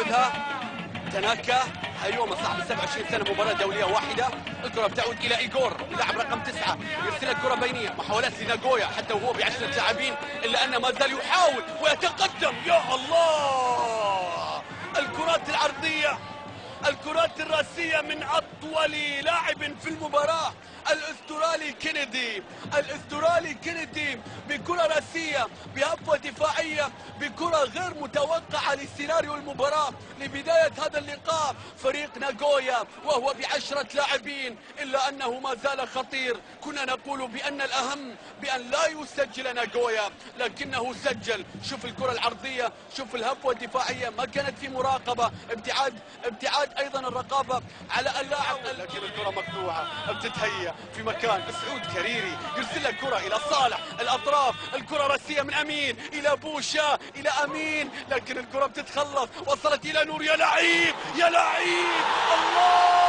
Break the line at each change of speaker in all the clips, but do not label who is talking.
ياخذها تناكا هيوما صاحب 27 سنه، مباراه دوليه واحده. الكره بتعود الى ايغور اللاعب رقم 9، يرسل الكره بينيه، محاولات لناغويا حتى وهو ب10 لاعبين الا ان ما زال يحاول ويتقدم. يا الله، الكرات العرضيه، الكرات الراسية من أطول لاعب في المباراة، الأسترالي كينيدي، الأسترالي كينيدي بكرة راسية بهفوة دفاعية، بكرة غير متوقعة لسيناريو المباراة لبداية هذا اللقاء. فريق ناغويا وهو ب10 لاعبين إلا أنه ما زال خطير. كنا نقول بأن الأهم بأن لا يسجل ناغويا لكنه سجل. شوف الكرة العرضية، شوف الهفوة الدفاعية، ما كانت في مراقبة، ابتعاد ايضا الرقابه على اللاعب، لكن الكره مقطوعه بتتهيأ في مكان. سعود كريري يرسل الكره الى صالح الاطراف، الكره راسيه من امين الى بوشا الى امين، لكن الكره بتتخلص، وصلت الى نور. يا لعيب يا لعيب، الله،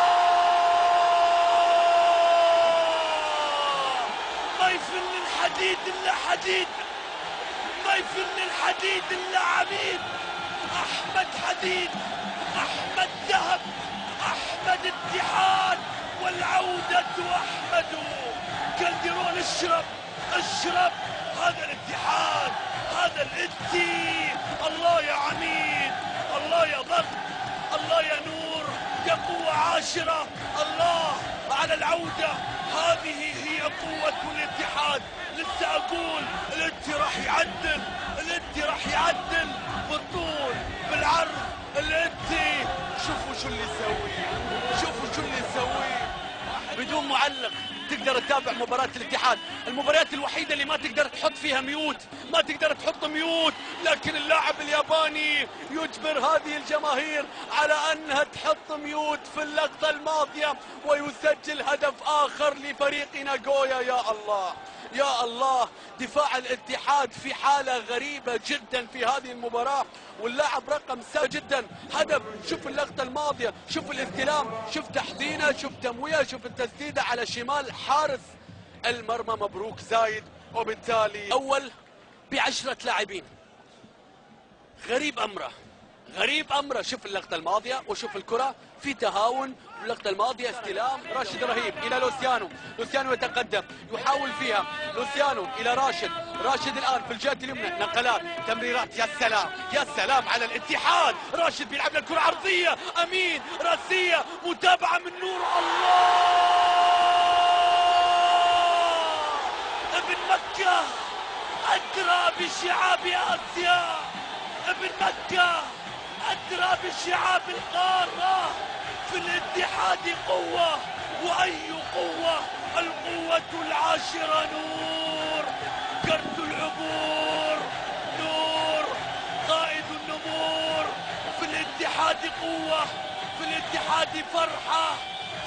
ما يفل الحديد الا حديد، ما يفل الحديد الا عميد. احمد حديد، احمد ذهب، احمد اتحاد، والعودة احمد. كالديرون اشرب اشرب، هذا الاتحاد، هذا الاتي. الله يا عميد، الله يا ضغط، الله يا نور، يا قوة عاشرة. الله على العودة، هذه هي قوة الاتحاد. لسه اقول الاتي راح يعدل، الاتي راح يعدل بالطول بالعرض. الاتي شوفوا شو اللي يسويه، شوفوا شو اللي يسويه. بدون معلق تقدر تتابع مباراة الاتحاد، المباريات الوحيدة اللي ما تقدر تحط فيها ميوت، ما تقدر تحط ميوت، لكن اللاعب الياباني يجبر هذه الجماهير على انها تحط ميوت في اللقطة الماضية ويسجل هدف اخر لفريق ناغويا. يا الله يا الله، دفاع الاتحاد في حالة غريبة جدا في هذه المباراة، واللاعب رقم 7 جدا هدف. شوف اللقطة الماضية، شوف الاستلام، شوف تحضينه، شوف تمويه، شوف التسديدة على شمال حارس المرمى مبروك زايد. وبالتالي اول ب10 لاعبين. غريب امره، غريب امره. شوف اللقطة الماضية وشوف الكرة في تهاون. اللقطة الماضية استلام راشد رهيب الى لوسيانو، لوسيانو يتقدم يحاول فيها، لوسيانو الى راشد، راشد الان في الجهة اليمنى، نقلات تمريرات. يا سلام يا سلام على الاتحاد، راشد بيلعب له كرة عرضية، امين راسية، متابعة من نور. الله، ابن مكة ادرى بشعاب اسيا، ابن مكة أدرى بشعاب القارة. في الاتحاد قوة، وأي قوة، القوة العاشرة نور، كرت العبور نور، قائد النمور. في الاتحاد قوة، في الاتحاد فرحة،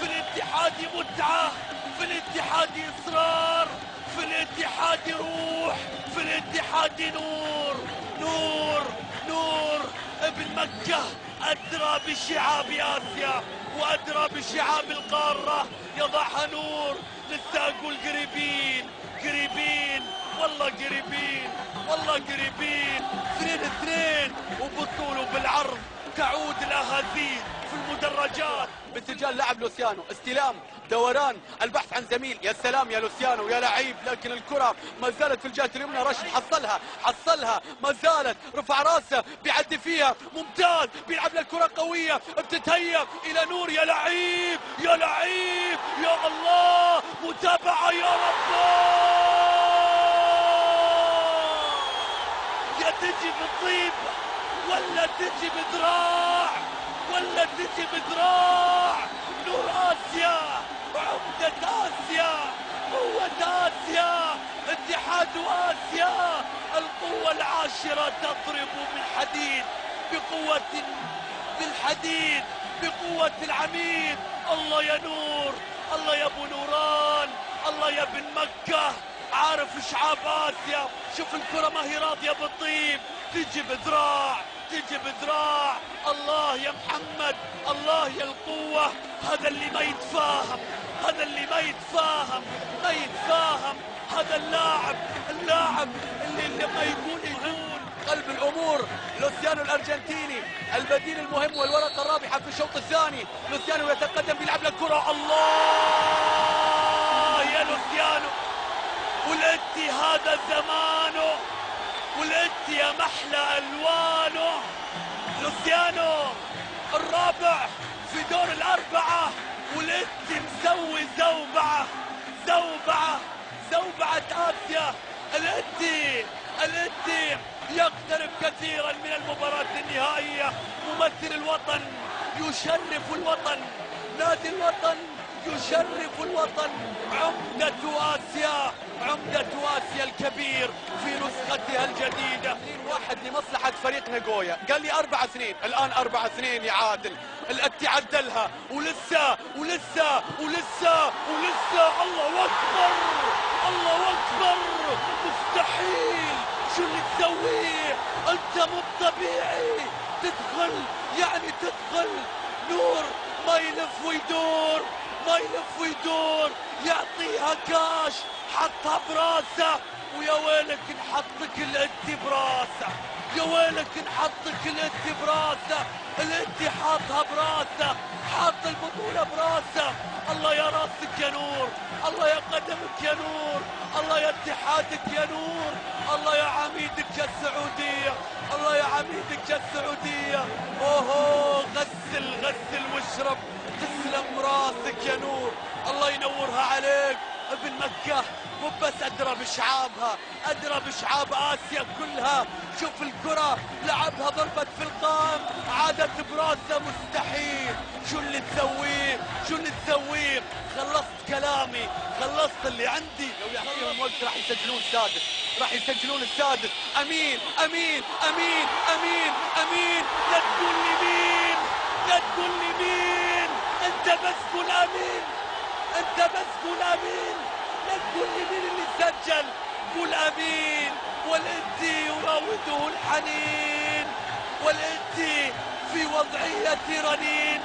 في الاتحاد متعة، في الاتحاد إصرار، في الاتحاد روح، في الاتحاد نور نور نور. ابن مكة أدرى بشعاب آسيا وأدرى بشعاب القارة، يضعها نور. لسه أقول قريبين قريبين، والله قريبين، والله قريبين. 2-2 وبالطول وبالعرض تعود الأهازيج في المدرجات باتجاه اللاعب لوسيانو. استلام، دوران، البحث عن زميل. يا سلام يا لوسيانو يا لعيب، لكن الكرة ما زالت في الجهة اليمنى. راشد حصلها ما زالت، رفع راسه بيعدي فيها، ممتاز، بيلعب له كرة قوية بتتهيأ إلى نور. يا لعيب يا لعيب، يا الله، متابعة يا رب. يا تجي بطيب ولا تجي بذراع، ولا تجي بذراع. نور آسيا، عمدة آسيا، قوة آسيا، اتحاد آسيا. القوة العاشرة تضرب بالحديد، بقوة بالحديد، بقوة العميد. الله يا نور، الله يا ابو نوران، الله يا ابن مكة، عارف شعاب آسيا. شوف الكرة ما هي راضية بالطيب، تجي بذراع، تجي بذراع. الله يا محمد، الله يا القوة. هذا اللي ما يتفاهم، هذا اللي ما يتفاهم، ما يتفاهم. هذا اللاعب اللي لما يكون يهون
قلب الامور لوسيانو الارجنتيني البديل المهم والورقه الرابحه في الشوط الثاني. لوسيانو يتقدم بيلعب للكره، الله يا لوسيانو،
والإتي هذا زمانه، والإتي يا محلى ألوانه. لوسيانو الرابع في دور الأربعة، والإتي مسوي زوبعة آسيا. الإتي يقترب كثيرا من المباراة النهائية. ممثل الوطن يشرف الوطن، نادي الوطن يشرف الوطن. عمدة آسيا الكبير في نسختها الجديدة.
2-1 لمصلحة فريق ناغويا. قال لي 4-2، الآن 4-2 يعادل. الأتي عدلها ولسه.
الله أكبر، مستحيل، شو اللي تسويه؟ أنت مو طبيعي. تدخل نور ما يلف ويدور، يعطيها كاش، حطها براسه. ويا ويلك نحطك الاتي براسه، يا ويلك نحطك الاتي براسه. الاتي حاطها براسه، حاط البطولة براسه. الله يا راسك يا نور، الله يا قدمك يا نور، الله يا اتحادك يا نور، الله يا عميدك يا السعودية، الله يا عميدك يا السعودية. اوهو، غسل واشرب. تسلم راسك يا نور، الله ينورها عليك. ابن مكة مو بس أدرى بشعابها، أدرى بشعاب آسيا كلها. شوف الكرة لعبها، ضربت في القام، عادت براسه. مستحيل. شو اللي تسويه؟ خلصت كلامي، خلصت اللي عندي.
لو يعطيهم وقت راح يسجلون السادس. أمين.
لا تقول لي مين، انت بس قول امين. لا تقول لي مين اللي سجل، قول امين. والإتي يراوده الحنين، والإتي في وضعية رنين.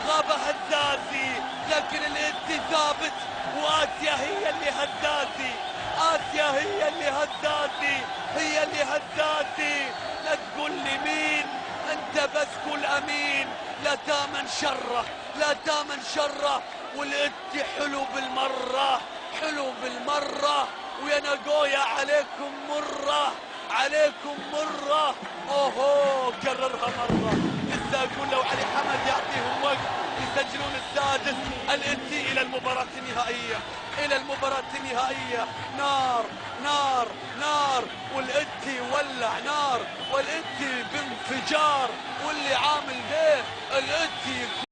غاب هزازي، لكن الإتي ثابت، وآسيا هي اللي هزازي. لا تقول لي مين، انت بس قول امين. لا تامن شره، والإتي حلو بالمرة. ويا ناغويا عليكم مرة. اوهو، كررها مرة. لسه اقول لو علي حمد يعطيهم وقت يسجلون السادس. الإتي الى المباراة النهائية. نار، والإتي ولع نار، والإتي بانفجار. واللي عامل ده الإتي